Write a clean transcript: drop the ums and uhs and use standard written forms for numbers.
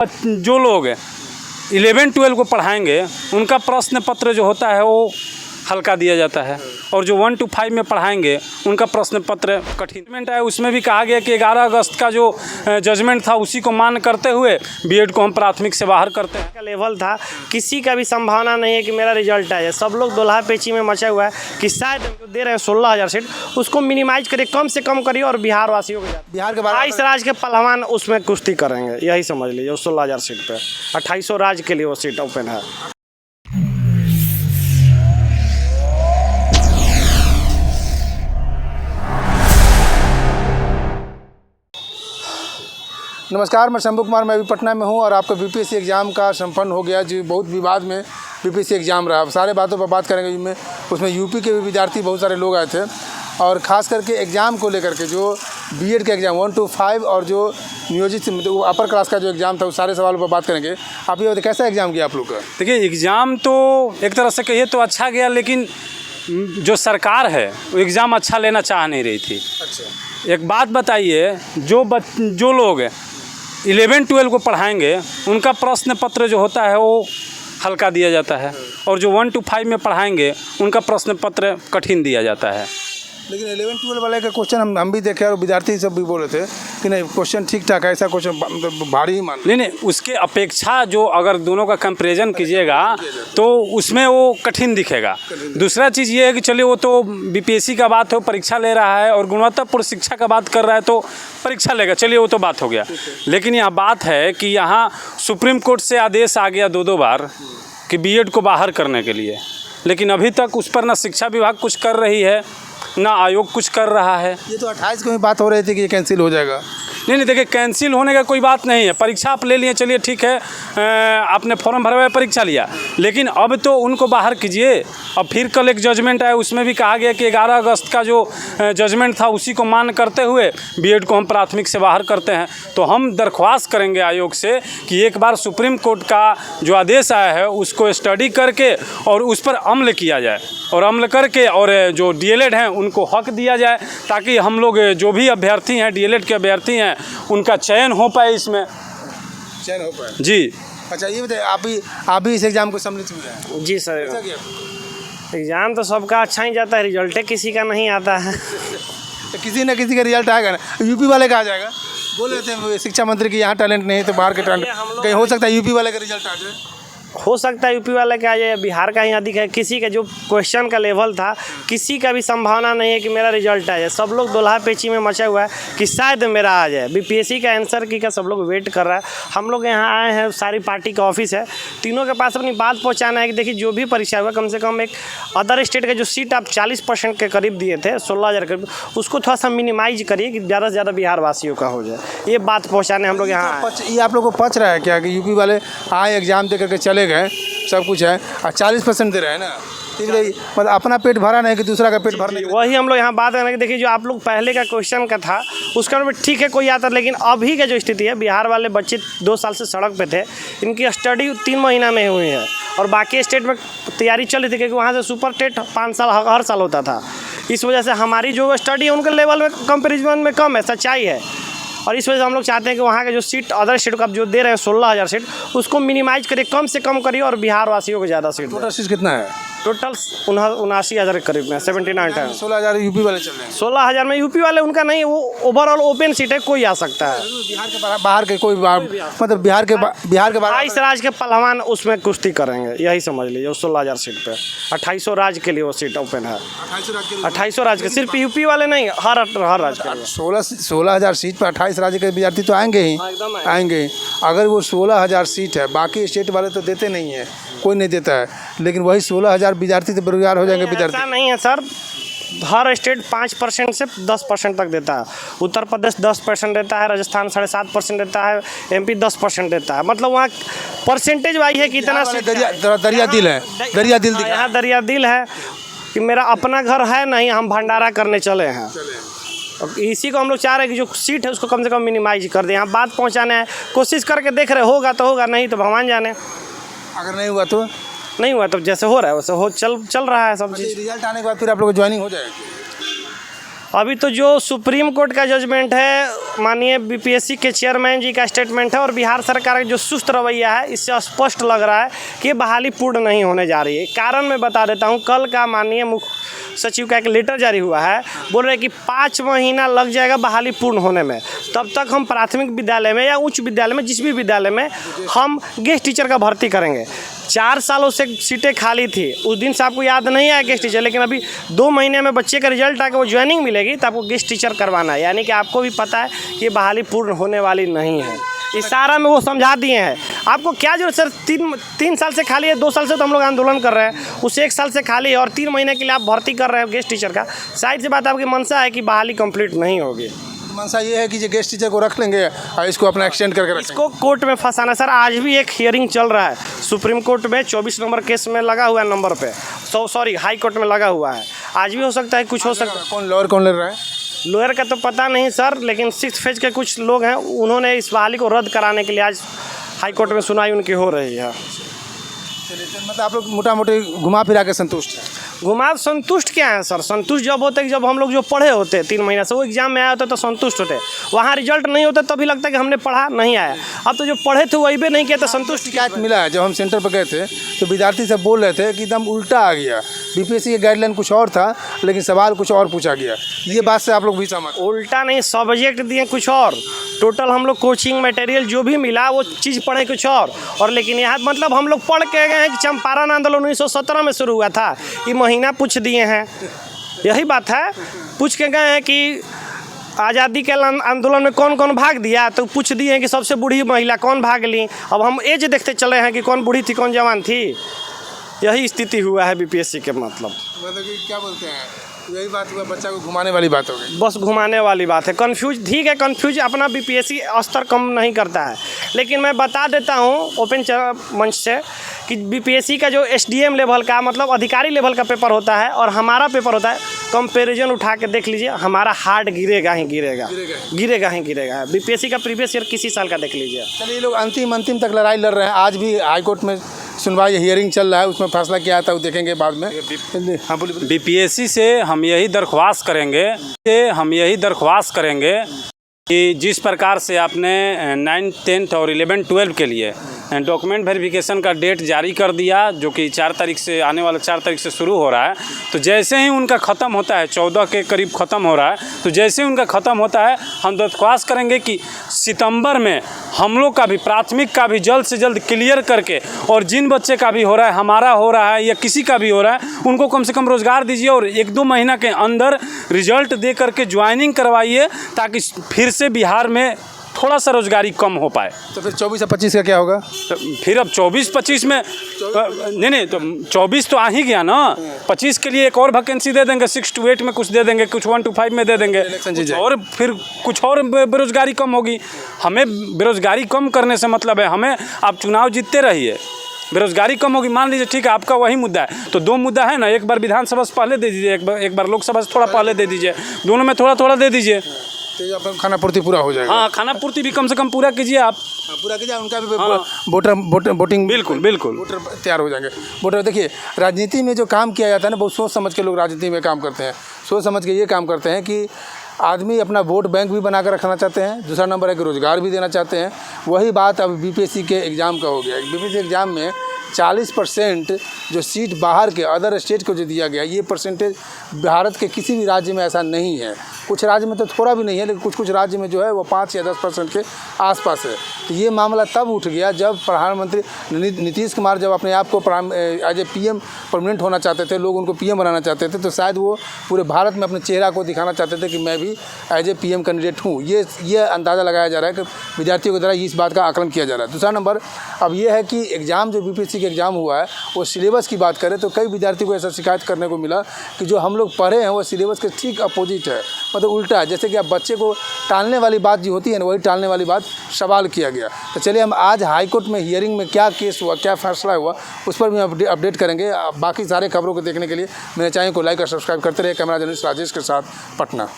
जो लोग 11-12 को पढ़ाएंगे उनका प्रश्न पत्र जो होता है वो हल्का दिया जाता है, और जो 1 to 5 में पढ़ाएंगे उनका प्रश्न पत्र कठिन है। उसमें भी कहा गया कि 11 अगस्त का जो जजमेंट था उसी को मान करते हुए बीएड को हम प्राथमिक से बाहर करते हैं। का लेवल था, किसी का भी संभावना नहीं है कि मेरा रिजल्ट आ जाए। सब लोग दोल्हा पेची में मचा हुआ है कि शायद दे रहे हैं 16,000 सीट, उसको मिनिमाइज करिए, कम से कम करिए और बिहार वासियों को बिहार के 28 राज्य के पहलवान उसमें कुश्ती करेंगे, यही समझ लीजिए। 16,000 सीट पे 2800 राज्य के लिए वो सीट ओपन है। नमस्कार, मैं शंभू कुमार, मैं अभी पटना में हूं और आपका बीपीएससी एग्ज़ाम का संपन्न हो गया, जो बहुत विवाद में बीपीएससी एग्ज़ाम रहा। अब सारे बातों पर बात करेंगे। जिसमें उसमें यूपी के भी विद्यार्थी बहुत सारे लोग आए थे, और ख़ास करके एग्ज़ाम को लेकर के जो बीएड का एग्ज़ाम 1 to 5 और जो नियोजित मतलब अपर क्लास का जो एग्ज़ाम था, उस सारे सवालों पर बात करेंगे। आप ये बताइए, कैसा एग्ज़ाम किया आप लोग का? देखिए, एग्ज़ाम तो एक तरह से कहिए तो अच्छा गया, लेकिन जो सरकार है वो एग्ज़ाम अच्छा लेना चाह नहीं रही थी। अच्छा, एक बात बताइए, जो लोग 11-12 को पढ़ाएंगे उनका प्रश्न पत्र जो होता है वो हल्का दिया जाता है, और जो 1 to 5 में पढ़ाएंगे उनका प्रश्न पत्र कठिन दिया जाता है। लेकिन 11-12 वाले का क्वेश्चन हम भी देखे और विद्यार्थी सब भी बोले थे कि नहीं, क्वेश्चन ठीक ठाक है, ऐसा क्वेश्चन भारी ही मान। नहीं, उसके अपेक्षा जो अगर दोनों का कंपैरिजन कीजिएगा तो उसमें वो कठिन दिखेगा। दूसरा चीज़ ये है कि चलिए, वो तो बीपीएससी का बात है, परीक्षा ले रहा है और गुणवत्तापूर्ण शिक्षा का बात कर रहा है तो परीक्षा लेगा, चलिए वो तो बात हो गया। लेकिन यहाँ बात है कि यहाँ सुप्रीम कोर्ट से आदेश आ गया 2 बार कि बीएड को बाहर करने के लिए, लेकिन अभी तक उस पर ना शिक्षा विभाग कुछ कर रही है ना आयोग कुछ कर रहा है। ये तो 28 को ही बात हो रही थी कि ये कैंसिल हो जाएगा। नहीं, देखिए, कैंसिल होने का कोई बात नहीं है। परीक्षा आप ले लिए, चलिए ठीक है, आपने फॉर्म भरा हुआ है, परीक्षा लिया, लेकिन अब तो उनको बाहर कीजिए। अब फिर कल एक जजमेंट आया, उसमें भी कहा गया कि 11 अगस्त का जो जजमेंट था उसी को मान करते हुए बीएड को हम प्राथमिक से बाहर करते हैं। तो हम दरख्वास्त करेंगे आयोग से कि एक बार सुप्रीम कोर्ट का जो आदेश आया है उसको स्टडी करके और उस पर अमल किया जाए, और अमल करके और जो डीएलएड हैं उनको हक दिया जाए, ताकि हम लोग जो भी अभ्यर्थी हैं, डीएलएड के अभ्यर्थी हैं, उनका चयन हो पाए, इसमें चयन हो पाए जी। अच्छा, ये बताइए, आप भी इस एग्ज़ाम को सम्मिलित हुए हैं? जी सर, एग्ज़ाम तो सबका अच्छा ही जाता है, रिजल्ट किसी का नहीं आता है। तो किसी न किसी का रिजल्ट आएगा ना। यूपी वाले का आ जाएगा, बोल रहे थे शिक्षा मंत्री की यहाँ टैलेंट नहीं है तो बाहर के टैलेंट, कहीं हो सकता है यूपी वाले का रिजल्ट आ जाए। हो सकता है यूपी वाले का या बिहार का ही अधिक है। किसी का जो क्वेश्चन का लेवल था, किसी का भी संभावना नहीं है कि मेरा रिजल्ट आ जाए। सब लोग दोल्हा पेची में मचा हुआ है कि शायद मेरा आ जाए। बीपीएससी का आंसर की का सब लोग वेट कर रहा है। हम लोग यहाँ आए हैं, सारी पार्टी का ऑफिस है, तीनों के पास अपनी बात पहुँचाना है कि देखिए, जो भी परीक्षा हुआ कम से कम एक अदर स्टेट का जो सीट आप 40% के करीब दिए थे, 16,000 के करीब, उसको थोड़ा सा मिनिमाइज करिए कि ज़्यादा से ज़्यादा बिहार वासियों का हो जाए। ये बात पहुँचाने हम लोग यहाँ। ये आप लोग को पच रहा है क्या कि यूपी वाले आए, एग्ज़ाम दे करके चले गए, सब कुछ है, और 40% दे रहे हैं ना, मतलब अपना पेट भरा नहीं कि दूसरा का पेट भरने। वही हम लोग यहाँ बात करना कि देखिए, जो आप लोग पहले का क्वेश्चन का था उसका में ठीक है, कोई आता, लेकिन अभी का जो स्थिति है, बिहार वाले बच्चे 2 साल से सड़क पे थे, इनकी स्टडी 3 महीना में हुई है, और बाकी स्टेट में तैयारी चल रही थी क्योंकि वहाँ से सुपर टेट 5 साल हर साल होता था। इस वजह से हमारी जो स्टडी है उनके लेवल में कंपेरिजन में कम है, सच्चाई है। और इस वजह से हम लोग चाहते हैं कि वहाँ के जो सीट अदर स्टेट को आप जो दे रहे हैं 16,000 सीट, उसको मिनिमाइज करिए, कम से कम करिए और बिहार वासियों को ज़्यादा सीट। टोटल सीट कितना है? टोटल 79,000 के करीब में 79 है। 16,000 यूपी वाले चल रहे हैं। 16,000 में यूपी वाले उनका नहीं, वो ओवरऑल ओपन सीट है, कोई आ सकता है। बिहार के बाहर के कोई मतलब बिहार के 28 राज्य के पहलवान उसमें कुश्ती करेंगे, यही समझ लीजिए। 16,000 सीट पे 2800 राज्य के लिए वो सीट ओपन है। 2800 राज्य के, सिर्फ यूपी वाले नहीं, हर राज्य के लिए। 16,000 सीट पर 28 राज्य के विद्यार्थी तो आएंगे ही, आएंगे। अगर वो 16,000 सीट है, बाकी स्टेट वाले तो देते नहीं है, कोई नहीं देता है, लेकिन वही 16,000 विद्यार्थी तो बेरोजगार हो जाएंगे विद्यार्थी। ऐसा नहीं है सर, हर स्टेट 5% से 10% तक देता है। उत्तर प्रदेश 10% देता है, राजस्थान 7.5% देता है, एमपी 10% देता है। मतलब वहाँ परसेंटेज वाइज है कितना। दरिया दिल है, दरिया दिल, यहाँ दरिया दिल है कि मेरा अपना घर है नहीं, हम भंडारा करने चले हैं। इसी को हम लोग चाह रहे हैं कि जो सीट है उसको कम से कम मिनिमाइज कर दें। यहाँ बात पहुँचाना है, कोशिश करके देख रहे, होगा तो होगा, नहीं तो भगवान जाने। अगर नहीं हुआ तो नहीं हुआ, तो जैसे हो रहा है वैसे चल रहा है सब चीज़। रिजल्ट आने के बाद फिर आप लोग ज्वाइनिंग हो जाएगी? अभी तो जो सुप्रीम कोर्ट का जजमेंट है, माननीय बीपीएससी के चेयरमैन जी का स्टेटमेंट है और बिहार सरकार का जो सुस्त रवैया है, इससे स्पष्ट लग रहा है कि ये बहाली पूर्ण नहीं होने जा रही है। कारण मैं बता देता हूँ, कल का माननीय मुख्य सचिव का एक लेटर जारी हुआ है, बोल रहे हैं कि 5 महीना लग जाएगा बहाली पूर्ण होने में। तब तक हम प्राथमिक विद्यालय में या उच्च विद्यालय में, जिस भी विद्यालय में हम गेस्ट टीचर का भर्ती करेंगे। 4 सालों से सीटें खाली थी, उस दिन से आपको याद नहीं आया गेस्ट टीचर, लेकिन अभी 2 महीने में बच्चे का रिजल्ट आकर वो ज्वाइनिंग मिलेगी तो आपको गेस्ट टीचर करवाना है। यानी कि आपको भी पता है कि ये बहाली पूर्ण होने वाली नहीं है। इशारा में वो समझा दिए हैं। आपको क्या जरूरत सर, 3 साल से खाली है, 2 साल से तो हम लोग आंदोलन कर रहे हैं, उस 1 साल से खाली है और 3 महीने के लिए आप भर्ती कर रहे हो गेस्ट टीचर का। साइड से बात आपकी मंशा है कि बहाली कंप्लीट नहीं होगी। मंशा ये है कि जो गेस्ट टीचर को रख लेंगे और इसको अपना एक्सटेंड करके रखेंगे। इसको कोर्ट में फंसाना सर। आज भी एक हियरिंग चल रहा है सुप्रीम कोर्ट में, 24 नंबर केस में लगा हुआ है नंबर पे, सॉरी हाई कोर्ट में लगा हुआ है। आज भी हो सकता है, कुछ हो सकता है। कौन लॉयर कौन ले रहा है? लॉयर का तो पता नहीं सर, लेकिन 6th फेज के कुछ लोग हैं, उन्होंने इस बहाली को रद्द कराने के लिए आज हाई कोर्ट में सुनवाई उनकी हो रही है। मतलब आप लोग मोटा मोटी घुमा फिरा के संतुष्ट हैं? घुमा संतुष्ट क्या है सर? संतुष्ट जब होते जब हम लोग जो पढ़े होते 3 महीना से, वो एग्जाम में आया होता तो संतुष्ट होते। वहाँ रिजल्ट नहीं होता तभी लगता है कि हमने पढ़ा नहीं आया। अब तो जो पढ़े थे वही भी नहीं किया तो संतुष्ट शिकायत मिला है। जब हम सेंटर पर गए थे तो विद्यार्थी सब बोल रहे थे कि एकदम उल्टा आ गया, बीपीएससी के गाइडलाइन कुछ और था लेकिन सवाल कुछ और पूछा गया। ये बात से आप लोग भी सहमत? उल्टा नहीं, सब्जेक्ट दिए कुछ और, टोटल हम लोग कोचिंग मटेरियल जो भी मिला वो चीज़ पढ़े कुछ और लेकिन यहाँ मतलब हम लोग पढ़ के गए हैं कि चंपारण आंदोलन 1917 में शुरू हुआ था, ये महीना पूछ दिए हैं। यही बात है, पूछ के गए हैं कि आज़ादी के आंदोलन में कौन कौन भाग दिया, तो पूछ दिए हैं कि सबसे बूढ़ी महिला कौन भाग ली। अब हम एज देखते चले हैं कि कौन बूढ़ी थी कौन जवान थी। यही स्थिति हुआ है बीपीएससी के। मतलब कि क्या बोलते हैं, यही बात हुआ, बच्चा को घुमाने वाली बात हो गई। बस घुमाने वाली बात है। कन्फ्यूज ठीक है, कन्फ्यूज अपना बीपीएससी स्तर कम नहीं करता है, लेकिन मैं बता देता हूँ ओपन मंच से कि बीपीएससी का जो एसडीएम लेवल का मतलब अधिकारी लेवल का पेपर होता है और हमारा पेपर होता है, कंपैरिजन उठा के देख लीजिए, हमारा हार्ड गिरेगा ही गिरेगा, गिरेगा ही गिरेगा। बीपीएससी का प्रीवियस ईयर किसी साल का देख लीजिए। चलिए, ये लोग अंतिम तक लड़ाई लड़ रहे हैं। आज भी हाईकोर्ट में सुनवाई हियरिंग चल रहा है, उसमें फैसला क्या आता है वो देखेंगे बाद में। हाँ बोलिए। बीपीएससी से हम यही दरख्वास्त करेंगे कि जिस प्रकार से आपने 9th 10th और 11th 12 के लिए डॉक्यूमेंट वेरिफिकेशन का डेट जारी कर दिया, जो कि 4 तारीख से, आने वाला 4 तारीख से शुरू हो रहा है, तो जैसे ही उनका ख़त्म होता है, 14 के करीब ख़त्म हो रहा है, तो जैसे ही उनका ख़त्म होता है हम दरख्वास्त करेंगे कि सितंबर में हम लोग का भी प्राथमिक का भी जल्द से जल्द क्लियर करके, और जिन बच्चे का भी हो रहा है, हमारा हो रहा है या किसी का भी हो रहा है, उनको कम से कम रोज़गार दीजिए और 1-2 महीना के अंदर रिजल्ट दे करके ज्वाइनिंग करवाइए, ताकि फिर से बिहार में थोड़ा सा रोजगारी कम हो पाए। तो फिर 24 और 25 का क्या होगा? तो फिर अब 24-25 में नहीं तो 24 तो आ ही गया ना, 25 के लिए एक और वैकेंसी दे देंगे, 6 to 8 में कुछ दे देंगे, कुछ 1 to 5 में दे देंगे, और फिर कुछ और बेरोजगारी कम होगी। हमें बेरोजगारी कम करने से मतलब है, हमें आप चुनाव जीतते रहिए, बेरोजगारी कम होगी। मान लीजिए ठीक है, आपका वही मुद्दा है, तो 2 मुद्दा है ना, एक बार विधानसभा से पहले दे दीजिए, एक बार लोकसभा से थोड़ा पहले दे दीजिए, दोनों में थोड़ा थोड़ा दे दीजिए, तो अपना खाना पूर्ति पूरा हो जाएगा। हाँ, खाना पूर्ति भी कम से कम पूरा कीजिए आप। पूरा कीजिए, उनका भी हाँ। वोटिंग बिल्कुल वोटर तैयार हो जाएंगे। वोटर देखिए, राजनीति में जो काम किया जाता है ना, बहुत सोच समझ के लोग राजनीति में काम करते हैं। सोच समझ के ये काम करते हैं कि आदमी अपना वोट बैंक भी बना कर रखना चाहते हैं, दूसरा नंबर है कि रोज़गार भी देना चाहते हैं। वही बात अब बीपीएससी के एग्ज़ाम का हो गया। बीपीएससी एग्ज़ाम में 40% जो सीट बाहर के अदर स्टेट को जो दिया गया, ये परसेंटेज भारत के किसी भी राज्य में ऐसा नहीं है। कुछ राज्य में तो थोड़ा भी नहीं है, लेकिन कुछ राज्य में जो है वो 5 या 10% के आसपास है। तो ये मामला तब उठ गया जब प्रधानमंत्री नीतीश कुमार जब अपने आप को एज ए पीएम परमानेंट होना चाहते थे, लोग उनको पीएम बनाना चाहते थे, तो शायद वो पूरे भारत में अपने चेहरा को दिखाना चाहते थे कि मैं भी एज ए पीएम कैंडिडेट हूँ। ये अंदाज़ा लगाया जा रहा है कि विद्यार्थियों के द्वारा इस बात का आकलन किया जा रहा है। दूसरा नंबर अब ये है कि एग्ज़ाम जो बीपीएससी के एग्ज़ाम हुआ है, वो सिलेबस की बात करें तो कई विद्यार्थियों को ऐसा शिकायत करने को मिला कि जो हम लोग पढ़े हैं वो सिलेबस के ठीक अपोजिट है, मतलब उल्टा है। जैसे कि अब बच्चे को टालने वाली बात जो होती है ना, वही टालने वाली बात सवाल किया गया। तो चलिए, हम आज हाईकोर्ट में हियरिंग में क्या केस हुआ, क्या फैसला हुआ, उस पर भी अपडेट करेंगे। बाकी सारे खबरों को देखने के लिए मेरे चैनल को लाइक और सब्सक्राइब करते रहिए। कैमरा जर्नलिस्ट राजेश के साथ, पटना।